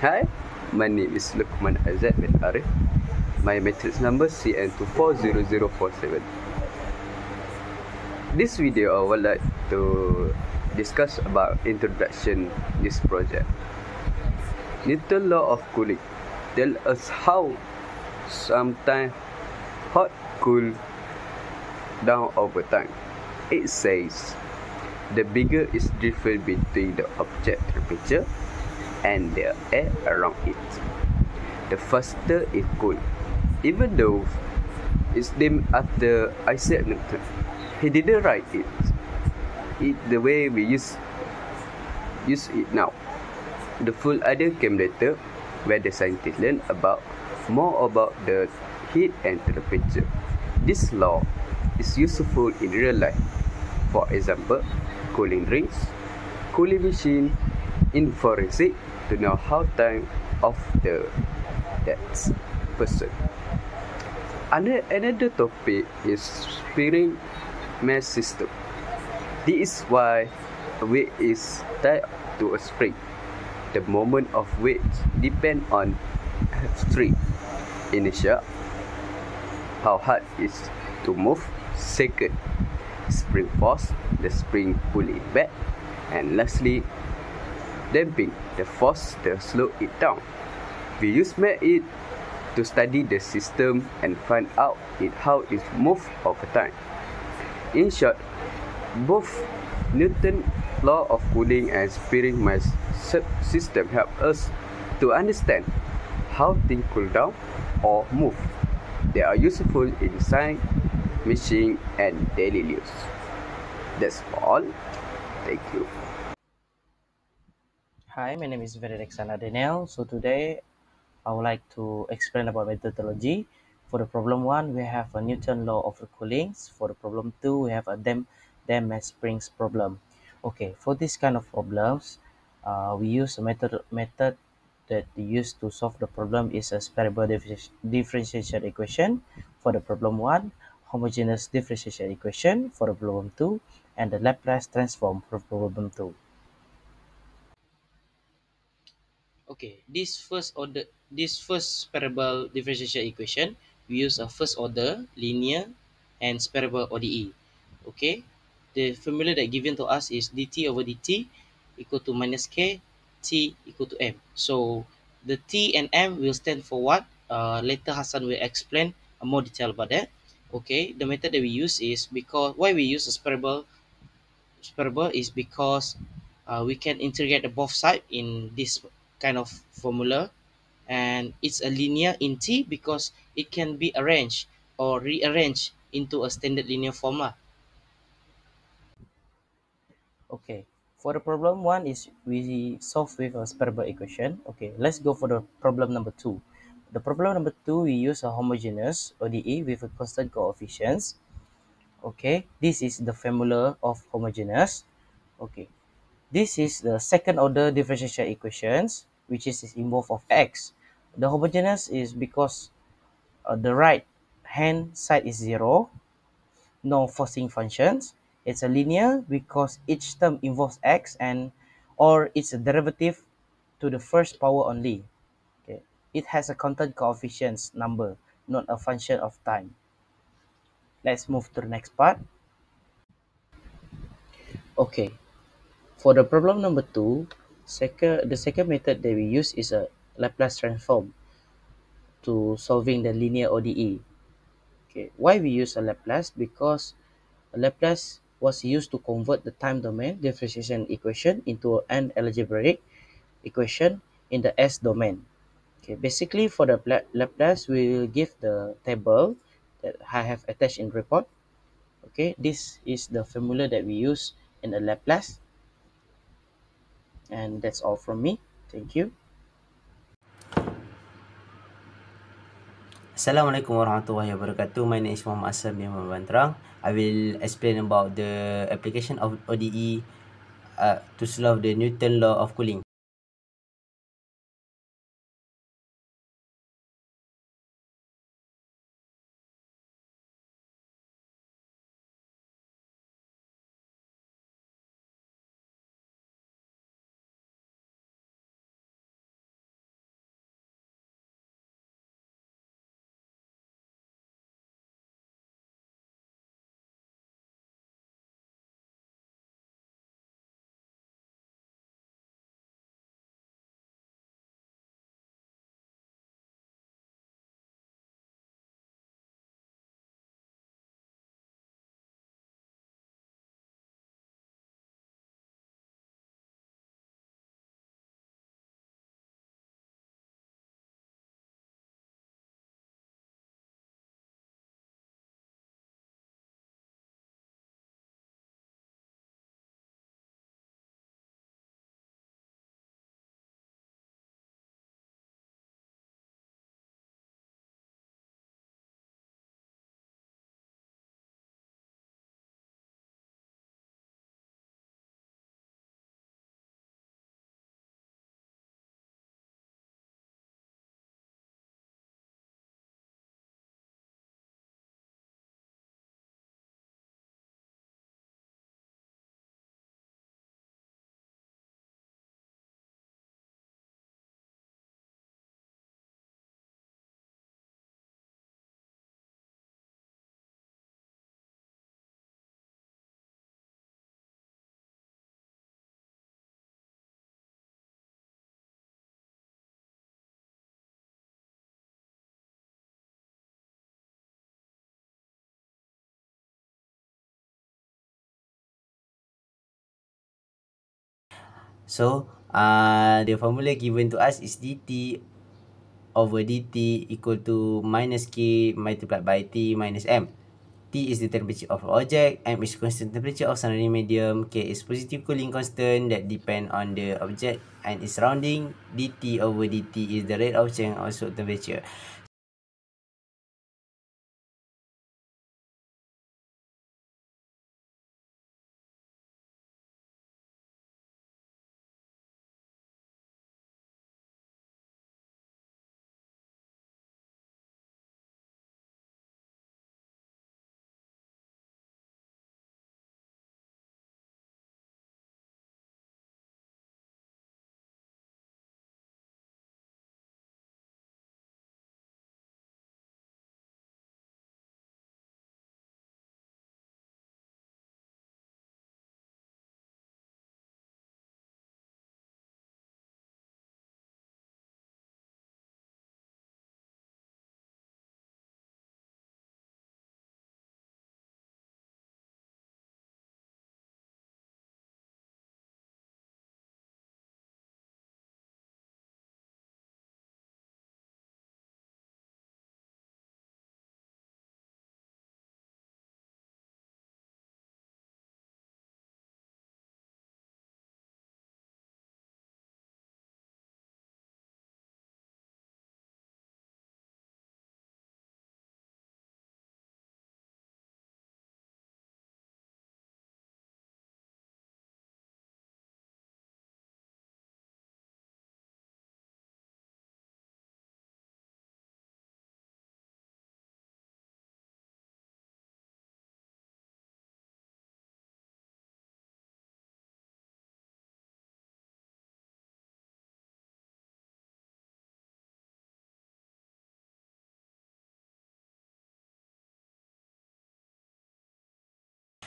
Hi, my name is Lukman Azad bin Arif. My matrix number CN240047. This video I would like to discuss about introduction this project. Newton law of cooling tell us how sometimes hot cool down over time. It says the bigger is difference between the object temperature and the air around it, the faster it cool. Even though it's named after Isaac Newton, he didn't write it the way we use it now. The full idea came later, where the scientists learned more about the heat and temperature. This law is useful in real life. For example, cooling drinks, cooling machine, in forensic to know how time of that person. Another topic is spring mass system. This is why weight is tied to a spring. The moment of weight depends on F3 inertia, how hard it is to move. Second, spring force, the spring pull it back. And lastly, damping, the force to slow it down. We use it to study the system and find out how it moves over time. In short, both Newton's law of cooling and spring mass system help us to understand how things cool down or move. They are useful in science, machine, and daily use. That's all. Thank you. Hi, my name is Veredexana Daniel. So today I would like to explain about methodology. For the problem 1, we have a Newton law of cooling. For the problem 2, we have a dam mass springs problem. Okay, for this kind of problems, we use a method that we use to solve the problem is a separable differential equation for the problem 1, homogeneous differential equation for the problem 2, and the Laplace transform for problem 2. Okay, this first separable differential equation, we use a first order linear and separable ODE. Okay, the formula that given to us is dt over dt equal to minus k, t equal to m. So the t and m will stand for what? Later Hassan will explain more detail about that. Okay, the method that we use is because why we use a separable is because we can integrate the both side in this kind of formula, and it's a linear in t because it can be arranged or rearranged into a standard linear formula. Okay, for the problem 1 is we solve with a separable equation. Okay, let's go for the problem number 2. The problem number 2, we use a homogeneous ODE with a constant coefficients. Okay, this is the formula of homogeneous. Okay, this is the second order differential equations, which is involved of x. The homogeneous is because the right hand side is 0, no forcing functions. It's a linear because each term involves x and or it's a derivative to the first power only. Okay, it has a constant coefficients number, not a function of time. Let's move to the next part. Okay, for the problem number 2, the second method that we use is a Laplace transform to solving the linear ODE. Okay, why we use a Laplace? Because a Laplace was used to convert the time domain differentiation equation into an algebraic equation in the S domain. Okay, basically for the Laplace, we will give the table that I have attached in report. Okay, this is the formula that we use in the Laplace, and that's all from me. Thank you. Assalamualaikum warahmatullahi wabarakatuh. My name is Muhammad Aslam bin Muhammad Bantrang. I will explain about the application of ODE to solve the Newton law of cooling. So the formula given to us is dt over dt equal to minus k multiplied by t minus m. T is the temperature of object, M is constant temperature of surrounding medium, K is positive cooling constant that depend on the object and its surrounding, dt over dt is the rate of change of absolute temperature.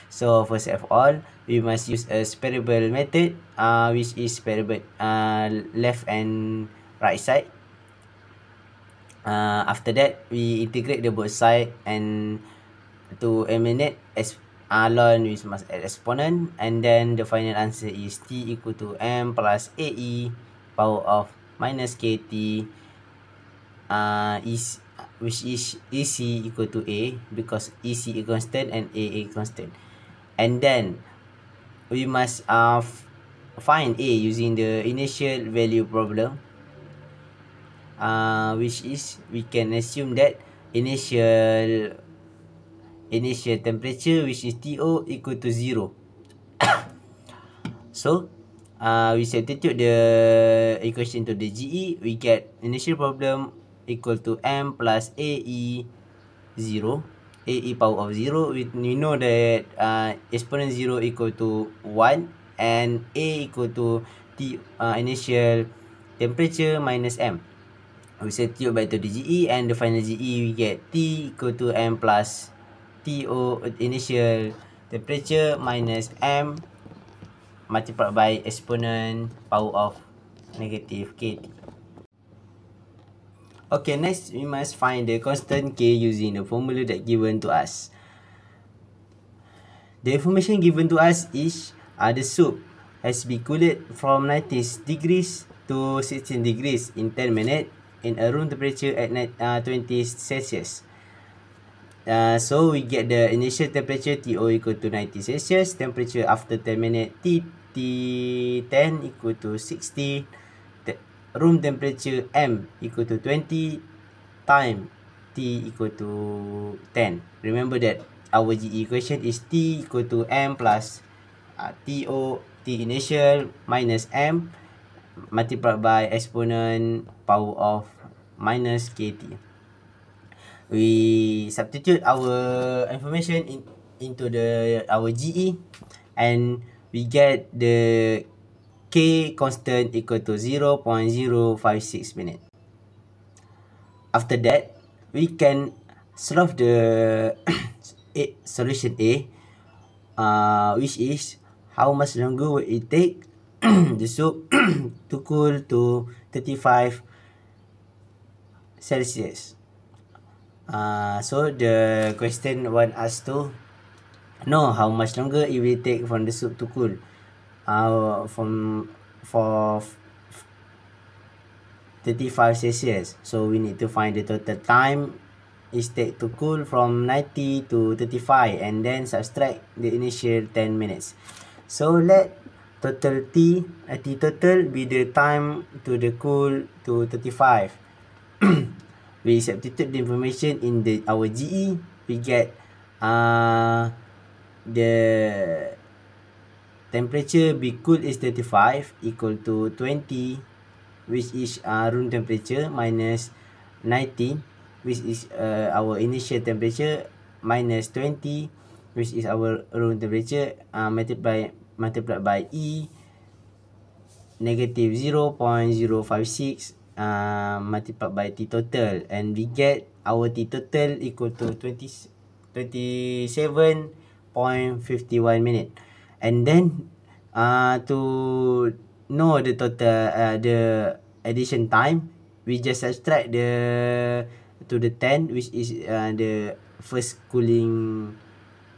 So first of all, we must use a separable method, which is separable left and right side. After that, we integrate the both side and to eliminate ln which must add exponent, and then the final answer is t equal to m plus ae power of minus kt is which is ec equal to a because ec is constant and a constant. And then we must find a using the initial value problem, which is we can assume that initial temperature, which is TO, equal to 0. So we substitute the equation to the GE, we get initial problem equal to M plus AE 0, AE power of 0. We know that exponent 0 equal to 1 and A equal to T initial temperature minus M. We substitute back to the GE, and the final GE we get T equal to M plus TO initial temperature minus M multiplied by exponent power of negative KT. Okay, next we must find the constant K using the formula that given to us. The information given to us is the soup has been cooled from 90 degrees to 16 degrees in 10 minutes in a room temperature at 20 Celsius. So we get the initial temperature TO equal to 90 Celsius, temperature after 10 minutes T10 equal to 60, room temperature M equal to 20 time T equal to 10. Remember that our GE equation is T equal to M plus TO, T initial minus M multiplied by exponent power of minus KT. We substitute our information into our GE, and we get the K constant equal to 0.056 minutes. After that, we can solve the solution A, which is how much longer will it take the soup to cool to 35 Celsius. So the question want us to know how much longer it will take for the soup to cool. From for 35 Celsius. So we need to find the total time it takes to cool from 90 to 35 and then subtract the initial 10 minutes. So let total T total be the time to the cool to 35. We substitute the information in our GE. We get the temperature be cool is 35 equal to 20, which is room temperature, minus 19, which is our initial temperature, minus 20, which is our room temperature, multiplied by E, negative 0.056 multiplied by T total, and we get our T total equal to 27.51 minute. And then to know the total the addition time, we just subtract the to the 10, which is the first cooling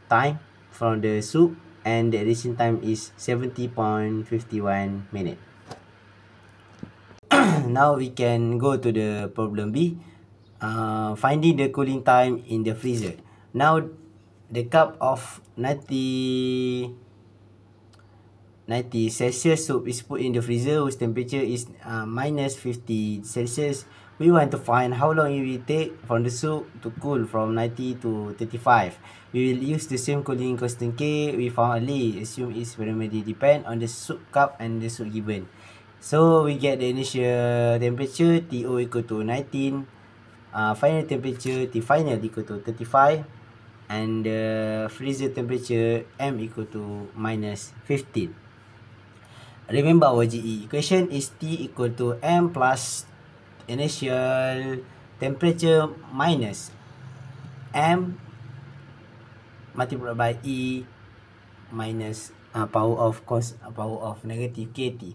time from the soup, and the addition time is 70.51 minute. Now we can go to the problem B, finding the cooling time in the freezer. Now the cup of 90 Celsius soup is put in the freezer whose temperature is minus 50 Celsius. We want to find how long it will take from the soup to cool from 90 to 35. We will use the same cooling constant K we found earlier. Assume it's primarily depend on the soup cup and the soup given. So we get the initial temperature TO equal to 19, final temperature T final equal to 35, and the freezer temperature M equal to minus 15. Remember our GE equation is T equal to M plus initial temperature minus M multiplied by E minus power of negative KT.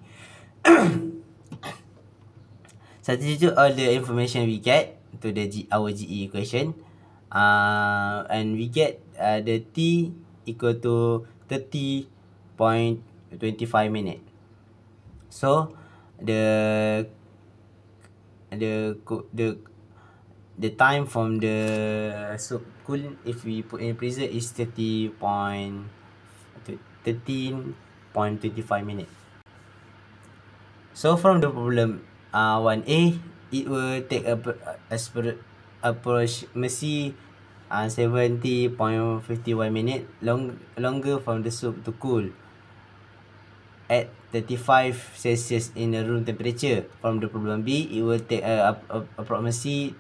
Substitute all the information we get to our GE equation, and we get the T equal to 30.25 minute. So the time from the soup cool, if we put in freezer, is 13.25 minutes. So from the problem 1A, it will take approximately 70.51 minutes longer from the soup to cool at 35 Celsius in the room temperature. From the problem B, it will take approximately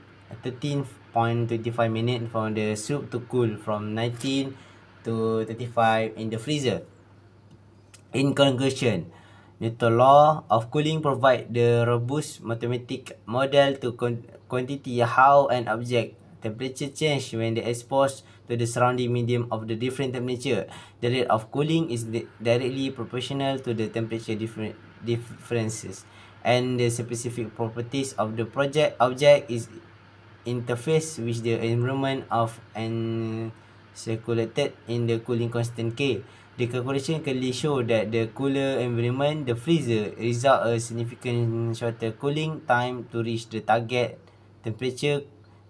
13.25 minutes for the soup to cool from 19 to 35 in the freezer. In conclusion, Newton's law of cooling provide the robust mathematical model to quantity how an object temperature change when they exposed to the surrounding medium of the different temperature. The rate of cooling is directly proportional to the temperature differences, and the specific properties of the object is interface with the environment of and circulated in the cooling constant K. The calculation clearly show that the cooler environment, the freezer, result a significant shorter cooling time to reach the target temperature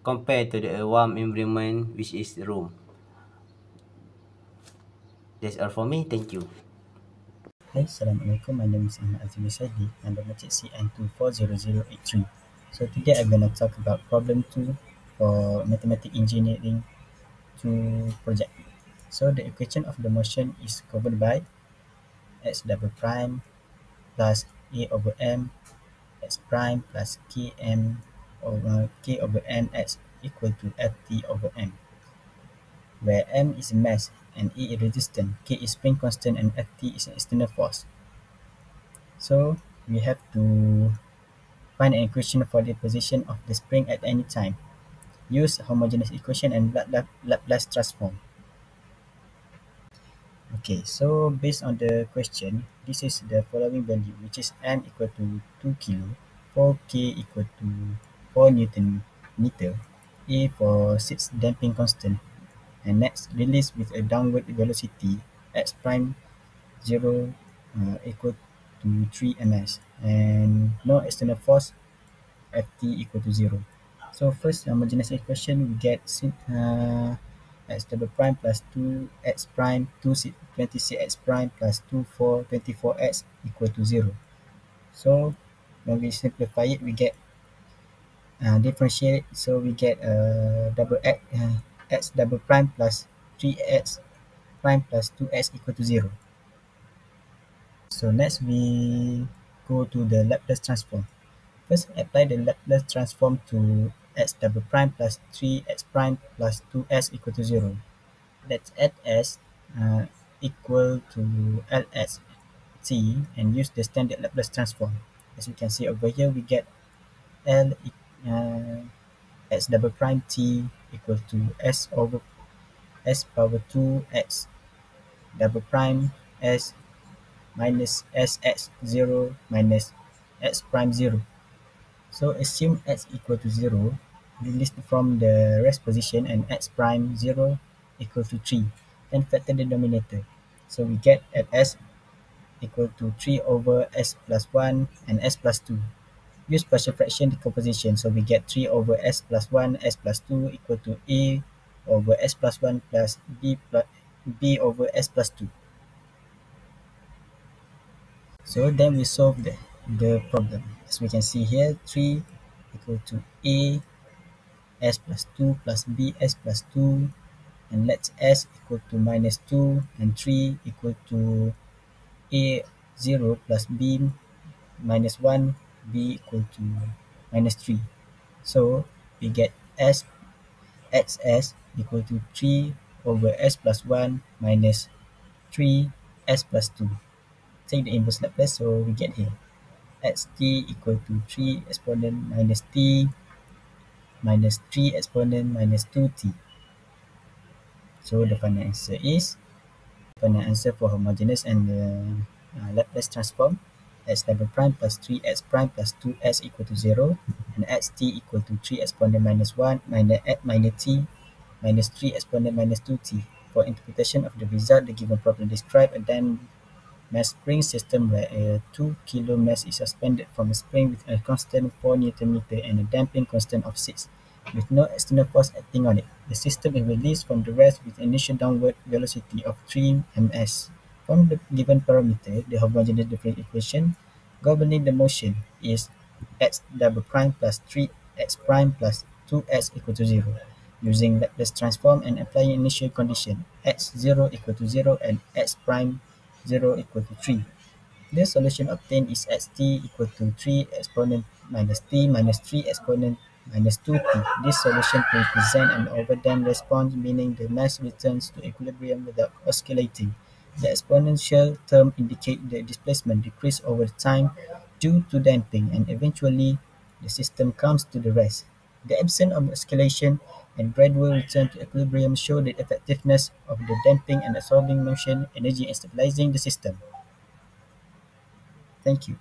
compared to the warm environment, which is the room. That's all for me. Thank you. Hi, Assalamualaikum. My name is Ahmad Azmi Saidi, number matric CN240083. So today I'm going to talk about problem 2 for Mathematics Engineering 2 project. So the equation of the motion is governed by x double prime plus a over m x prime plus k over m x equal to ft over m, where m is mass and a is resistance, k is spring constant, and ft is an external force. So we have to find an equation for the position of the spring at any time. Use homogeneous equation and Laplace transform. Okay, so based on the question, this is the following value, which is m equal to 2 kilo, 4k equal to 4 Newton meter, a for 6 damping constant, and next release with a downward velocity x prime 0 equal to 3 ms, and no external force Ft equal to 0. So first homogeneous equation we get x double prime plus 2x prime 26x prime plus 24x equal to 0. So when we simplify it, we get differentiate it, so we get double x double prime plus 3x prime plus 2x equal to 0. So next we go to the Laplace transform. First, apply the Laplace transform to x double prime plus 3x prime plus 2s equal to 0. Let's add s equal to ls t and use the standard Laplace transform. As you can see over here, we get l x double prime t equal to s over s power 2x double prime s minus sx 0 minus x prime 0. So assume x equal to 0, release from the rest position, and x prime 0 equal to 3. Then factor the denominator. So we get at s equal to 3 over s plus 1 and s plus 2. Use partial fraction decomposition. So we get 3 over s plus 1, s plus 2 equal to a over s plus 1 plus b over s plus 2. So then we solve the problem. As we can see here, 3 equal to a s plus 2 plus b s plus 2, and let's s equal to minus 2 and 3 equal to a 0 plus b minus 1, b equal to minus 3. So we get s xs equal to 3 over s plus 1 minus 3 s plus 2. Take the inverse Laplace, so we get here xt equal to 3 exponent minus t minus 3 exponent minus 2t. So the final answer for homogeneous and the Laplace transform, x double prime plus 3x prime plus 2s equal to 0, and xt equal to 3 exponent minus 1 minus t minus 3 exponent minus 2t. For interpretation of the result, the given problem describe a mass spring system where a 2 kilo mass is suspended from a spring with a constant 4 Nm and a damping constant of 6, with no external force acting on it. The system is released from the rest with initial downward velocity of 3 ms. From the given parameter, the homogeneous differential equation governing the motion is x double prime plus 3x prime plus 2s equal to 0. Using Laplace transform and applying initial condition x0 equal to 0 and x prime 0 equal to 3. The solution obtained is xt equal to 3 exponent minus t minus 3 exponent minus 2t. This solution represents an overdamped response, meaning the mass returns to equilibrium without oscillating. The exponential term indicates the displacement decrease over time due to damping, and eventually the system comes to the rest. The absence of oscillation and gradual return to equilibrium show the effectiveness of the damping and absorbing motion energy in stabilizing the system. Thank you.